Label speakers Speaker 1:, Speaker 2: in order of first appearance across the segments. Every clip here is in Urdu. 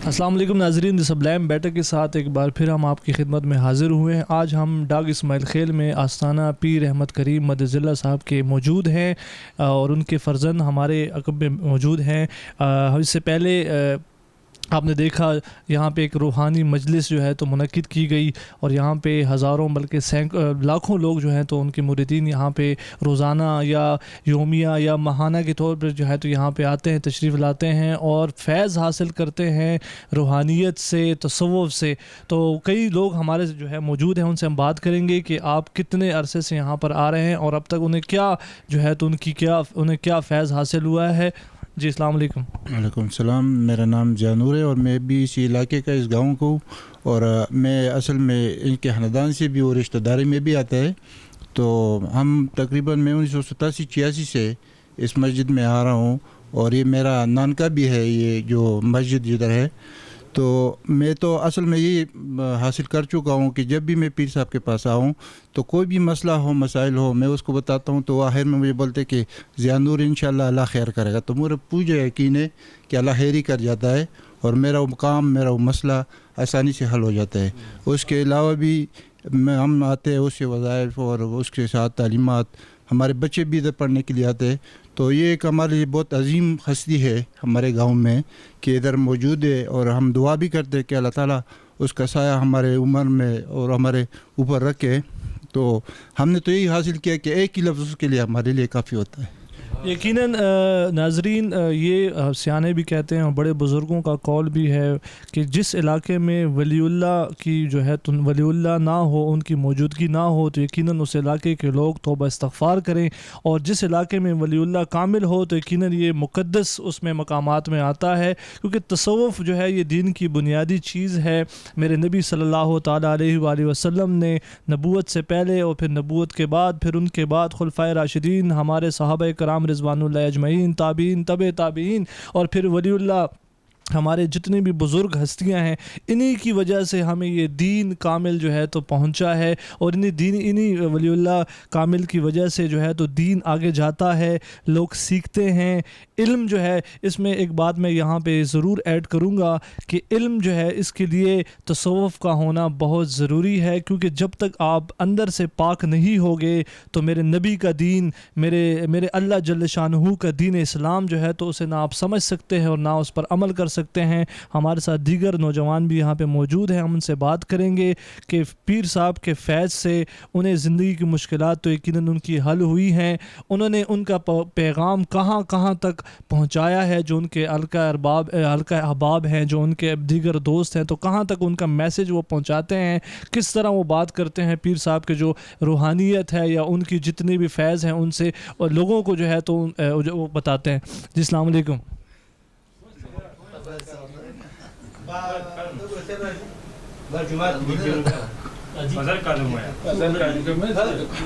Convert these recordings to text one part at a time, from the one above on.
Speaker 1: السلام علیکم ناظرین، سبلیم بیٹر کے ساتھ ایک بار پھر ہم آپ کی خدمت میں حاضر ہوئے ہیں۔ آج ہم ڈاگ اسماعیل خیل میں آستانہ پیر احمد کریم مدظ اللہ صاحب کے موجود ہیں اور ان کے فرزند ہمارے عقب میں موجود ہیں۔ اس سے پہلے آپ نے دیکھا یہاں پہ ایک روحانی مجلس جو ہے تو منعقد کی گئی اور یہاں پہ ہزاروں بلکہ لاکھوں لوگ جو ہیں تو ان کے مریدین یہاں پہ روزانہ یا یومیہ یا ماہانہ کے طور پر جو ہے تو یہاں پہ آتے ہیں، تشریف لاتے ہیں اور فیض حاصل کرتے ہیں روحانیت سے، تصوف سے۔ تو کئی لوگ ہمارے جو ہے موجود ہیں، ان سے ہم بات کریں گے کہ آپ کتنے عرصے سے یہاں پر آ رہے ہیں اور اب تک انہیں کیا جو ہے تو انہیں کیا فیض حاصل ہوا ہے۔ جی السلام علیکم۔
Speaker 2: وعلیکم السلام، میرا نام جانور ہے اور میں بھی اسی علاقے کا، اس گاؤں کو، اور میں اصل میں ان کے خاندان سے بھی اور رشتہ داری میں بھی آتا ہے۔ تو ہم تقریباً میں 1987-86 سے اس مسجد میں آ رہا ہوں اور یہ میرا نانکا بھی ہے، یہ جو مسجد جدھر ہے۔ تو میں تو اصل میں یہ حاصل کر چکا ہوں کہ جب بھی میں پیر صاحب کے پاس آؤں تو کوئی بھی مسئلہ ہو، مسائل ہو، میں اس کو بتاتا ہوں تو آخر میں مجھے بولتے کہ ضیاءنور انشاءاللہ اللہ خیر کرے گا۔ تو مجھے پوجا یقین ہے کہ اللہ خیر ہی کر جاتا ہے اور میرا وہ کام، میرا وہ مسئلہ آسانی سے حل ہو جاتا ہے۔ اس کے علاوہ بھی ہم آتے ہیں، اس سے وظائف اور اس کے ساتھ تعلیمات، ہمارے بچے بھی ادھر پڑھنے کے لیے آتے ہیں۔ تو یہ ایک ہمارے لیے بہت عظیم ہستی ہے ہمارے گاؤں میں کہ ادھر موجود ہے، اور ہم دعا بھی کرتے ہیں کہ اللہ تعالیٰ اس کا سایہ ہمارے عمر میں اور ہمارے اوپر رکھے۔ تو ہم نے تو یہی حاصل کیا کہ ایک ہی لفظ اس کے لیے ہمارے لیے کافی ہوتا ہے۔
Speaker 1: یقیناً ناظرین، یہ سیانے بھی کہتے ہیں اور بڑے بزرگوں کا قول بھی ہے کہ جس علاقے میں ولی اللہ کی جو ہے ولی اللہ نہ ہو، ان کی موجودگی نہ ہو، تو یقیناً اس علاقے کے لوگ توبہ استغفار کریں، اور جس علاقے میں ولی اللہ کامل ہو تو یقیناً یہ مقدس اس میں مقامات میں آتا ہے، کیونکہ تصوف جو ہے یہ دین کی بنیادی چیز ہے۔ میرے نبی صلی اللہ تعالیٰ علیہ وآلہ وسلم نے نبوت سے پہلے اور پھر نبوت کے بعد، پھر ان کے بعد خلفائے راشدین، ہمارے صحابہ کرام رضوان اللہ اجمعین، تابعین، تبع تابعین، اور پھر ولی اللہ، ہمارے جتنے بھی بزرگ ہستیاں ہیں، انہی کی وجہ سے ہمیں یہ دین کامل جو ہے تو پہنچا ہے، اور انہی ولی اللہ کامل کی وجہ سے جو ہے تو دین آگے جاتا ہے، لوگ سیکھتے ہیں۔ علم جو ہے، اس میں ایک بات میں یہاں پہ ضرور ایڈ کروں گا کہ علم جو ہے اس کے لیے تصوف کا ہونا بہت ضروری ہے، کیونکہ جب تک آپ اندر سے پاک نہیں ہوگے تو میرے نبی کا دین، میرے اللہ جل شانہ کا دین اسلام جو ہے تو اسے نہ آپ سمجھ سکتے ہیں اور نہ اس پر عمل کر سکتے ہیں۔ ہمارے ساتھ دیگر نوجوان بھی یہاں پہ موجود ہیں، ہم ان سے بات کریں گے کہ پیر صاحب کے فیض سے انہیں زندگی کی مشکلات تو یقیناً ان کی حل ہوئی ہیں، انہوں نے ان کا پیغام کہاں کہاں تک پہنچایا ہے، جو ان کے حلقہ احباب ہیں، جو ان کے دیگر دوست ہیں، تو کہاں تک ان کا میسج وہ پہنچاتے ہیں، کس طرح وہ بات کرتے ہیں پیر صاحب کے جو روحانیت ہے یا ان کی جتنی بھی فیض ہیں ان سے، اور لوگوں کو جو ہے تو وہ بتاتے ہیں۔ جی السلام علیکم۔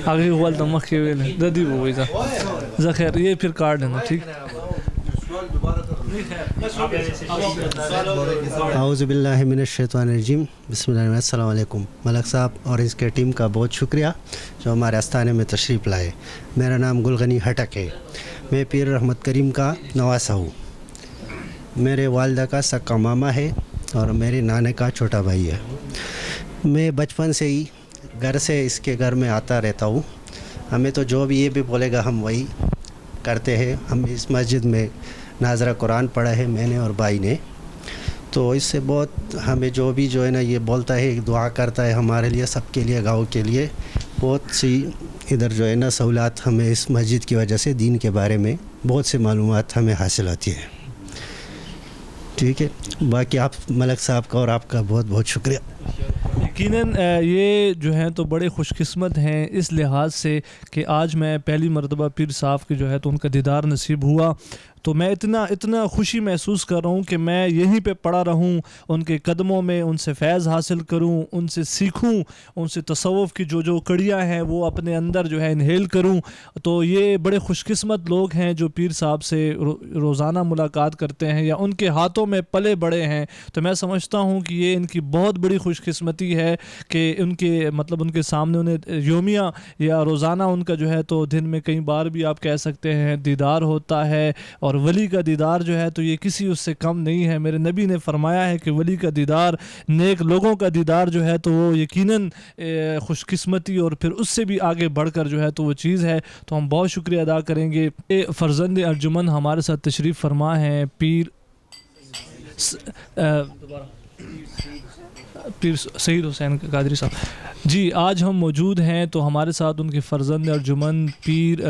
Speaker 1: آگے غوال دمخ کے ویلے ددی وہ ویزا ذخیر، یہ پھر کارڈ ہے نا، ٹھیک۔
Speaker 3: اعوذ باللہ من الشیطان الرجیم، بسم اللہ الرحمن الرحیم۔ السلام علیکم۔ ملک صاحب اور اس کے ٹیم کا بہت شکریہ جو ہمارے آستانے میں تشریف لائے۔ میرا نام گلغنی ہٹک ہے، میں پیر احمد کریم کا نواسہ ہوں۔ میرے والدہ کا سکا ماما ہے اور میرے نانے کا چھوٹا بھائی ہے۔ میں بچپن سے ہی گھر سے اس کے گھر میں آتا رہتا ہوں، ہمیں تو جو بھی یہ بھی بولے گا ہم وہی کرتے ہیں۔ ہم اس مسجد میں ناظرہ قرآن پڑھا ہے میں نے اور بھائی نے، تو اس سے بہت ہمیں جو بھی جو ہے نا یہ بولتا ہے، دعا کرتا ہے ہمارے لیے، سب کے لیے، گاؤں کے لیے، بہت سی ادھر جو ہے نا سہولات ہمیں اس مسجد کی وجہ سے دین کے بارے میں بہت سی معلومات ہمیں حاصل ہوتی ہے۔ ٹھیک ہے، باقی آپ ملک صاحب کا اور آپ کا بہت بہت شکریہ۔
Speaker 1: یقیناً یہ جو ہیں تو بڑے خوش قسمت ہیں اس لحاظ سے کہ آج میں پہلی مرتبہ پیر صاحب کی جو ہے تو ان کا دیدار نصیب ہوا، تو میں اتنا خوشی محسوس کر رہا ہوں کہ میں یہیں پہ پڑا رہوں، ان کے قدموں میں، ان سے فیض حاصل کروں، ان سے سیکھوں، ان سے تصوف کی جو کڑیاں ہیں وہ اپنے اندر جو ہے انہیل کروں۔ تو یہ بڑے خوش قسمت لوگ ہیں جو پیر صاحب سے روزانہ ملاقات کرتے ہیں یا ان کے ہاتھوں میں پلے بڑے ہیں، تو میں سمجھتا ہوں کہ یہ ان کی بہت بڑی خوش قسمتی ہے کہ ان کے سامنے انہیں یومیہ یا روزانہ ان کا جو ہے تو دن میں کئی بار بھی آپ کہہ سکتے ہیں دیدار ہوتا ہے، اور ولی کا دیدار جو ہے تو یہ کسی اس سے کم نہیں ہے. میرے نبی نے فرمایا ہے کہ ولی کا دیدار, نیک لوگوں کا دیدار جو ہے تو وہ یقیناً خوش قسمتی اور پھر اس سے بھی آگے بڑھ کر جو ہے تو وہ چیز ہے. تو ہم بہت شکریہ ادا کریں گے. فرزند ارجمن ہمارے ساتھ تشریف فرما ہیں پیر سعید حسین قادری صاحب جی. آج ہم موجود ہیں تو ہمارے ساتھ ان کے فرزند ارجمن پیر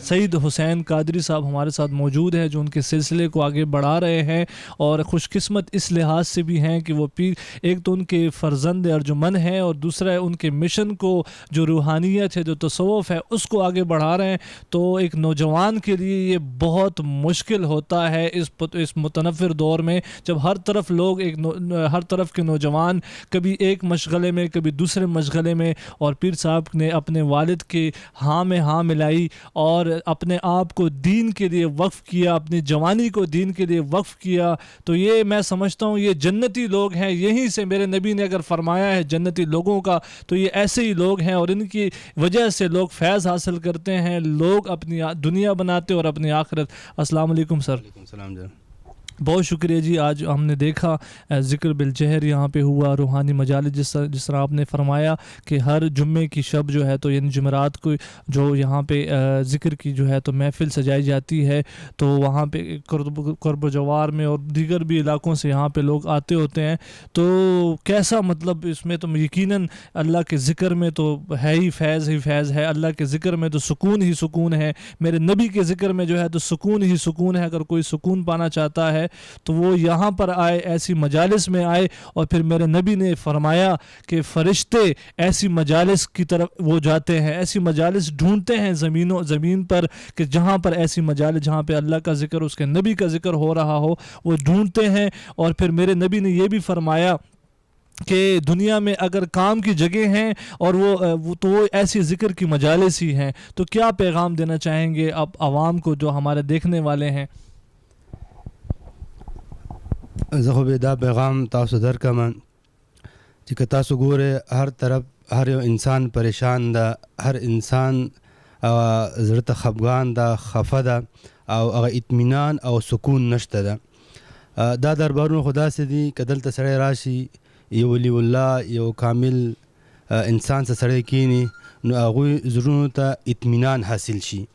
Speaker 1: سعید حسین قادری صاحب ہمارے ساتھ موجود ہیں, جو ان کے سلسلے کو آگے بڑھا رہے ہیں, اور خوش قسمت اس لحاظ سے بھی ہیں کہ وہ پیر ایک تو ان کے فرزند ارجمن ہیں, اور دوسرا ہے ان کے مشن کو جو روحانیت ہے, جو تصوف ہے, اس کو آگے بڑھا رہے ہیں. تو ایک نوجوان کے لیے یہ بہت مشکل ہوتا ہے اس متنفر دور میں, جب ہر طرف لوگ ہر طرف کے نوجوان کبھی ایک مشغلے میں کبھی دوسرے مشغلے میں, اور پیر صاحب نے اپنے والد کے ہاں میں ہاں ملائی اور اپنے آپ کو دین کے لیے وقف کیا, اپنی جوانی کو دین کے لیے وقف کیا. تو یہ میں سمجھتا ہوں یہ جنتی لوگ ہیں. یہیں سے میرے نبی نے اگر فرمایا ہے جنتی لوگوں کا, تو یہ ایسے ہی لوگ ہیں, اور ان کی وجہ سے لوگ فیض حاصل کرتے ہیں, لوگ اپنی دنیا بناتے اور اپنی آخرت. السلام علیکم سر.
Speaker 4: وعلیکم السلام جی.
Speaker 1: بہت شکریہ جی. آج ہم نے دیکھا ذکر بالجہر یہاں پہ ہوا, روحانی مجالس جس طرح آپ نے فرمایا کہ ہر جمعے کی شب جو ہے تو یعنی جمعرات کو جو یہاں پہ ذکر کی جو ہے تو محفل سجائی جاتی ہے, تو وہاں پہ قرب و جوار میں اور دیگر بھی علاقوں سے یہاں پہ لوگ آتے ہوتے ہیں. تو کیسا مطلب اس میں تو یقیناً اللہ کے ذکر میں تو ہے ہی فیض ہے, اللہ کے ذکر میں تو سکون ہی سکون ہے, میرے نبی کے ذکر میں جو ہے تو سکون ہی سکون ہے. اگر کوئی سکون پانا چاہتا ہے تو وہ یہاں پر آئے, ایسی مجالس میں آئے. اور پھر میرے نبی نے فرمایا کہ فرشتے ایسی مجالس کی طرف وہ جاتے ہیں, ایسی مجالس ڈھونڈتے ہیں زمین پر کہ جہاں پر ایسی مجالس جہاں پہ اللہ کا ذکر اس کے نبی کا ذکر ہو رہا ہو, وہ ڈھونڈتے ہیں. اور پھر میرے نبی نے یہ بھی فرمایا کہ دنیا میں اگر کام کی جگہ ہیں اور وہ ایسی ذکر کی مجالس ہی ہیں. تو کیا پیغام دینا چاہیں گے اب عوام کو جو ہمارے دیکھنے والے ہیں؟
Speaker 4: زه خو به دا پیغام تاسو درکم چې که تاسو ګوره هر طرف هر یو انسان پریشان ده, هر انسان زړه ته خفګان ده, خفه ده, او هغه اطمینان او سکون نشته ده. دا دربارونه خو داسې دي که دلته سړی راشي یو ولی الله یو کامل انسان سره سړی کینی نو هغوی زړونو ته اطمینان حاصل شي.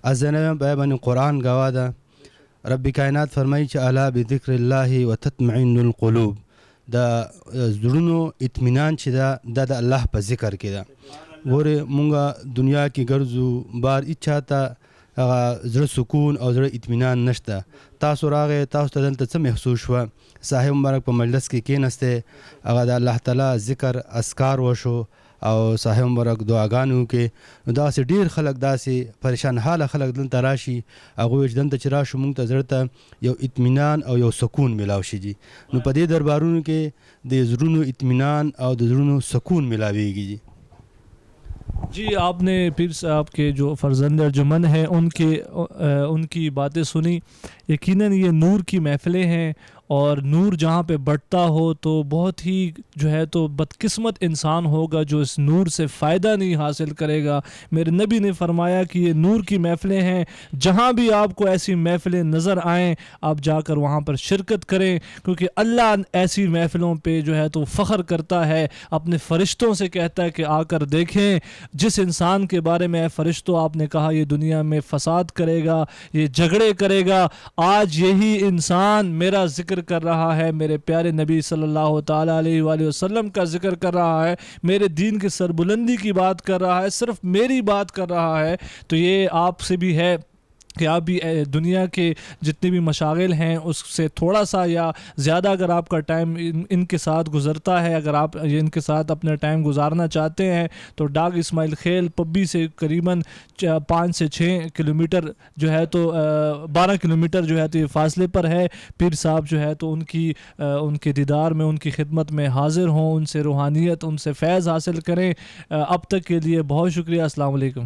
Speaker 4: از زنه باندې قرآن گواه ده, رب کائنات فرمایي چې الا بذکر الله وتطمئن القلوب. دا زړونو اطمینان چې دا د الله په ذکر کې ده. ګوره مونږه دنیا کې ګرځو, بار اچھا ته هغه زړه سکون او زړه اطمینان نشته. تاسو راغې, تاسو ته دلته څه محسوس شوه؟ صاحب مبارک په مجلس کې کېنسته, هغه د الله تعالی ذکر اذکار وشو او صاحب مبارک دعاګانې وکړې. نو داسې ډېر خلک داسې پریشان حاله خلک دلته راشي, هغوی چې دلته چې راشو مونږ ته زړه ته یو اطمینان او یو سکون ملاو شي جي. نو په دې دربارونو کې د زړونو اطمینان او د زړونو سکون ملاویږي جي.
Speaker 1: جی آپ نے پیر صاحب کے جو فرزند ارجمن ہیں ان کی باتیں سنی. یقیناً یہ نور کی محفلیں ہیں, اور نور جہاں پہ بڑھتا ہو تو بہت ہی جو ہے تو بدقسمت انسان ہوگا جو اس نور سے فائدہ نہیں حاصل کرے گا. میرے نبی نے فرمایا کہ یہ نور کی محفلیں ہیں, جہاں بھی آپ کو ایسی محفلیں نظر آئیں آپ جا کر وہاں پر شرکت کریں, کیونکہ اللہ ایسی محفلوں پہ جو ہے تو فخر کرتا ہے, اپنے فرشتوں سے کہتا ہے کہ آ کر دیکھیں جس انسان کے بارے میں فرشتوں آپ نے کہا یہ دنیا میں فساد کرے گا, یہ جھگڑے کرے گا, آج یہی انسان میرا ذکر کر رہا ہے, میرے پیارے نبی صلی اللہ تعالیٰ علیہ وآلہ وسلم کا ذکر کر رہا ہے, میرے دین کی سربلندی کی بات کر رہا ہے, صرف میری بات کر رہا ہے. تو یہ آپ سے بھی ہے کہ آپ بھی دنیا کے جتنے بھی مشاغل ہیں اس سے تھوڑا سا یا زیادہ اگر آپ کا ٹائم ان کے ساتھ گزرتا ہے, اگر آپ ان کے ساتھ اپنا ٹائم گزارنا چاہتے ہیں تو ڈاگ اسماعیل خیل پبی سے قریباً 5 سے 6 کلومیٹر جو ہے تو 12 کلومیٹر جو ہے تو یہ فاصلے پر ہے. پیر صاحب جو ہے تو ان کے دیدار میں ان کی خدمت میں حاضر ہوں, ان سے روحانیت ان سے فیض حاصل کریں. اب تک کے لیے بہت شکریہ. السلام علیکم.